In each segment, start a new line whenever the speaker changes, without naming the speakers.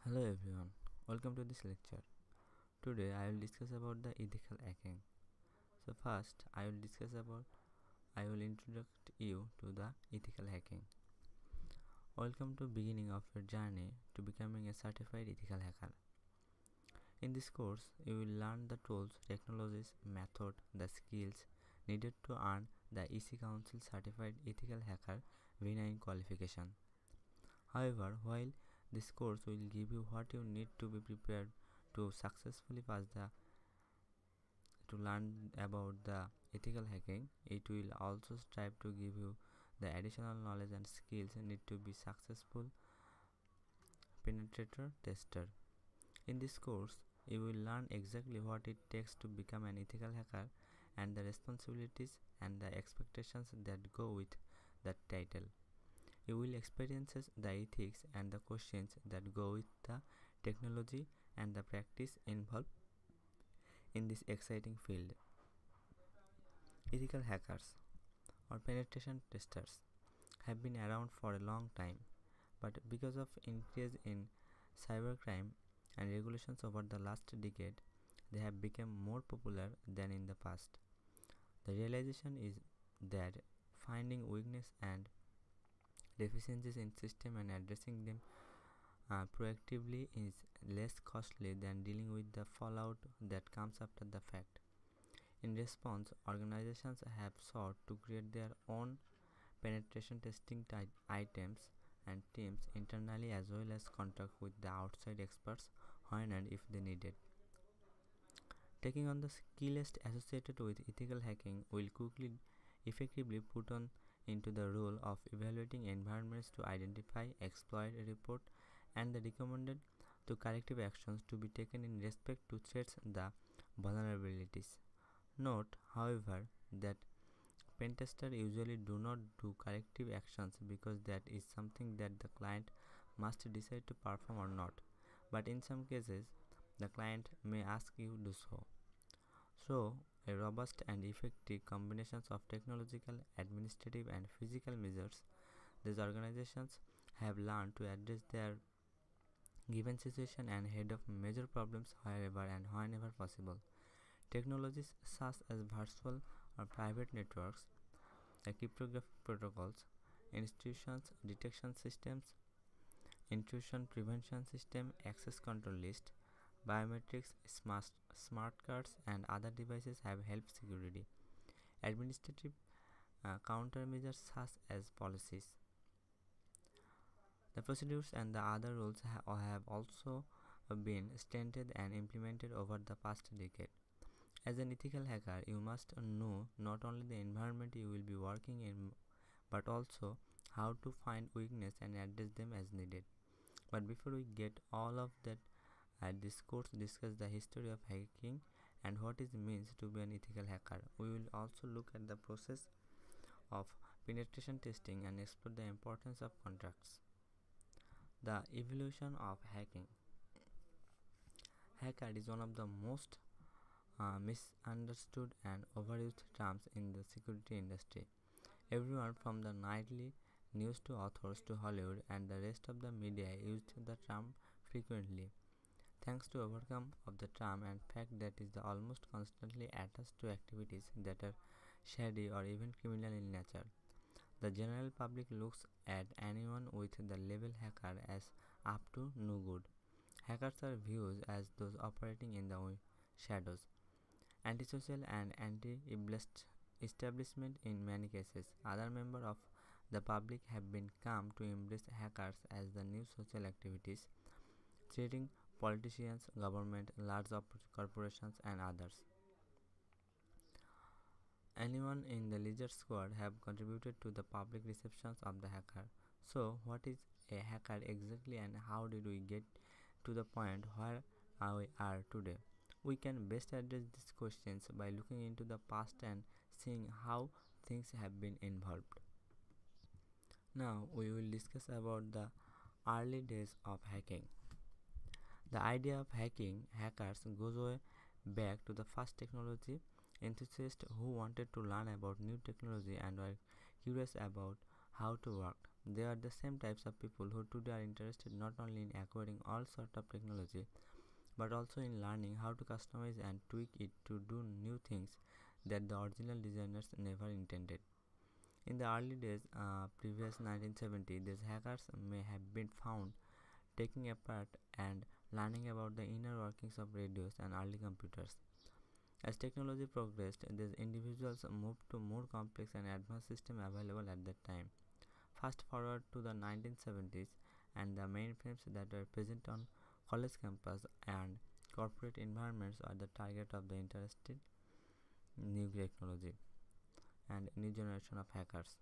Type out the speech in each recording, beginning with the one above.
Hello everyone, welcome to this lecture. Today I will discuss about the ethical hacking. So first I will introduce you to the ethical hacking. Welcome to beginning of your journey to becoming a certified ethical hacker. In this course, you will learn the tools, technologies, method, the skills needed to earn the EC Council certified ethical hacker V9 qualification. However, while this course will give you what you need to be prepared to successfully pass the to learn about the ethical hacking, it will also strive to give you the additional knowledge and skills needed to be successful penetrator tester. In this course, you will learn exactly what it takes to become an ethical hacker and the responsibilities and the expectations that go with that title. You will experience the ethics and the questions that go with the technology and the practice involved in this exciting field. Ethical hackers or penetration testers have been around for a long time, but because of increase in cybercrime and regulations over the last decade, they have become more popular than in the past. The realization is that finding weakness and deficiencies in system and addressing them proactively is less costly than dealing with the fallout that comes after the fact. In response, organizations have sought to create their own penetration testing items and teams internally as well as contract with the outside experts when and if they needed. Taking on the skill list associated with ethical hacking will quickly effectively put on into the role of evaluating environments to identify, exploit, report, and the recommended to corrective actions to be taken in respect to threats the vulnerabilities. Note, however, that pentesters usually do not do corrective actions because that is something that the client must decide to perform or not, but in some cases the client may ask you to do so. So, a robust and effective combinations of technological, administrative, and physical measures, these organizations have learned to address their given situation and head off major problems wherever and whenever possible. Technologies such as virtual or private networks, cryptographic protocols, institutions detection systems, intrusion prevention system, access control list, biometrics, smart cards, and other devices have helped security. Administrative countermeasures such as policies, the procedures, and the other rules have also been strengthened and implemented over the past decade. As an ethical hacker, you must know not only the environment you will be working in but also how to find weakness and address them as needed. But before we get all of that, this course discuss the history of hacking and what it means to be an ethical hacker. We will also look at the process of penetration testing and explore the importance of contracts. The evolution of hacking. Hacker is one of the most misunderstood and overused terms in the security industry. Everyone from the nightly news to authors to Hollywood and the rest of the media used the term frequently. Thanks to overcome of the term and fact that is almost constantly attached to activities that are shady or even criminal in nature. The general public looks at anyone with the label hacker as up to no good. Hackers are viewed as those operating in the shadows, antisocial and anti-establishment in many cases. Other members of the public have been come to embrace hackers as the new social activities, threatening politicians, government, large corporations, and others. Anyone in the leisure squad have contributed to the public receptions of the hacker. So, what is a hacker exactly, and how did we get to the point where we are today? We can best address these questions by looking into the past and seeing how things have been evolved. Now, we will discuss about the early days of hacking. The idea of hacking hackers goes way back to the first technology enthusiasts who wanted to learn about new technology and were curious about how to work. They are the same types of people who today are interested not only in acquiring all sorts of technology but also in learning how to customize and tweak it to do new things that the original designers never intended. In the early days, previous 1970, these hackers may have been found taking apart and learning about the inner workings of radios and early computers. As technology progressed, these individuals moved to more complex and advanced systems available at that time. Fast forward to the 1970s, and the mainframes that were present on college campus and corporate environments are the target of the interested new technology and new generation of hackers.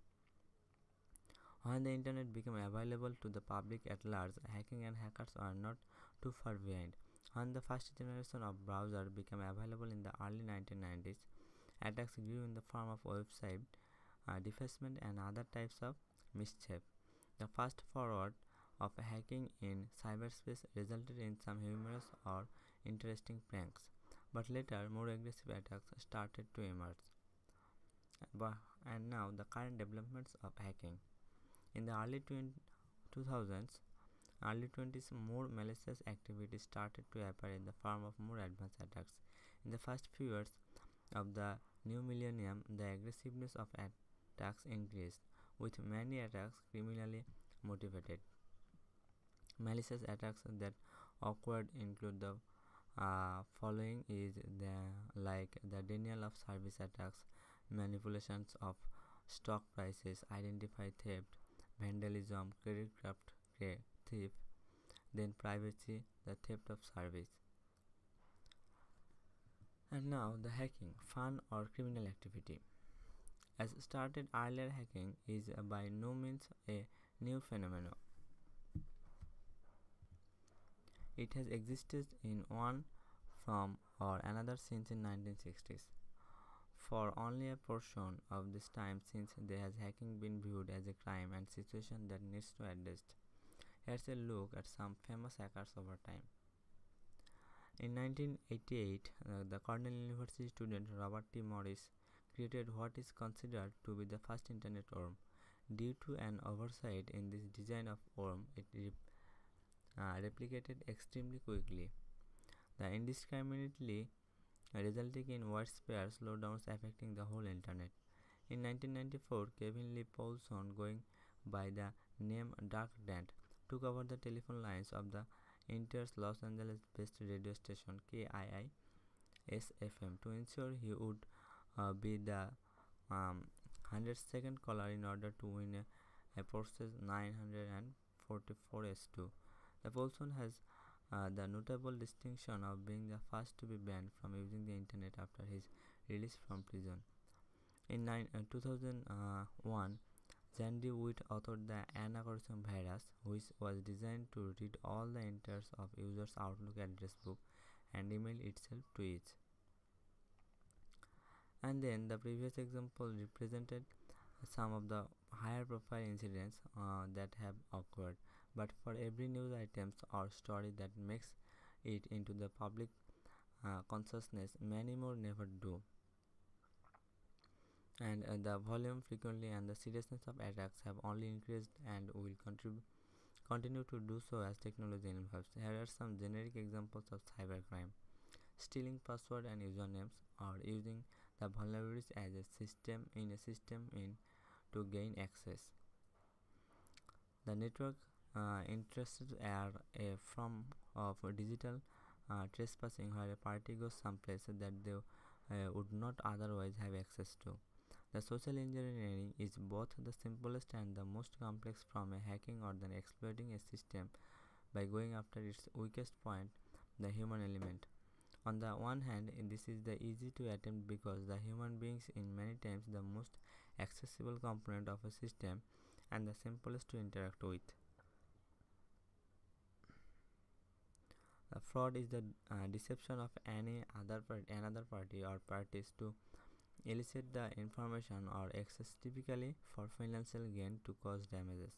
When the internet became available to the public at large, hacking and hackers are not too far behind. When the first generation of browser became available in the early 1990s, attacks grew in the form of website defacement and other types of mischief. The fast forward of hacking in cyberspace resulted in some humorous or interesting pranks, but later more aggressive attacks started to emerge. And now the current developments of hacking. In the early 20s, more malicious activity started to appear in the form of more advanced attacks. In the first few years of the new millennium, the aggressiveness of attacks increased, with many attacks criminally motivated. Malicious attacks that occurred include the following is the denial of service attacks, manipulations of stock prices, identity theft, vandalism, credit card theft, then privacy, the theft of service. And now the hacking, fun or criminal activity. As started earlier, hacking is by no means a new phenomenon. It has existed in one form or another since the 1960s. For only a portion of this time since there has hacking been viewed as a crime and situation that needs to be addressed. Here's a look at some famous hackers over time. In 1988, the Cornell University student Robert T. Morris created what is considered to be the first internet worm. Due to an oversight in this design of worm, it replicated extremely quickly, the indiscriminately resulting in widespread slowdowns affecting the whole internet. In 1994, Kevin Lee Paulson, going by the name Dark Dant, took over the telephone lines of the Intier's Los Angeles-based radio station KIIS-FM to ensure he would be the 102nd caller in order to win a Porsche 944 S2. The Paulson has the notable distinction of being the first to be banned from using the internet after his release from prison. In 2001, Zandy Witt authored the Anachronism virus, which was designed to read all the entries of users' Outlook address book and email itself to each. And then the previous example represented some of the higher profile incidents that have occurred, but for every news items or story that makes it into the public consciousness, many more never do. And the volume, frequency and the seriousness of attacks have only increased and will continue to do so as technology evolves. Here are some generic examples of cybercrime: stealing password and usernames, or using the vulnerabilities as a system to gain access. The network interested are a form of digital trespassing, where a party goes someplace that they would not otherwise have access to. The social engineering is both the simplest and the most complex form, a hacking or then exploiting a system by going after its weakest point, the human element. On the one hand, this is the easy to attempt because the human beings in many times the most accessible component of a system and the simplest to interact with. The fraud is the deception of another party or parties to elicit the information or access, typically for financial gain, to cause damages.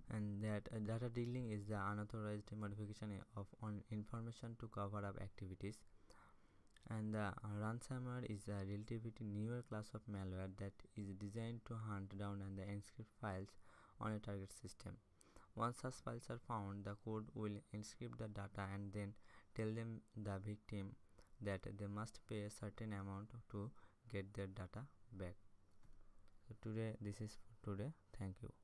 And that data dealing is the unauthorized modification of information to cover up activities. And the ransomware is a relatively newer class of malware that is designed to hunt down and encrypt files on a target system. Once such files are found, the code will encrypt the data and then tell the victim that they must pay a certain amount to get their data back. So this is for today. Thank you.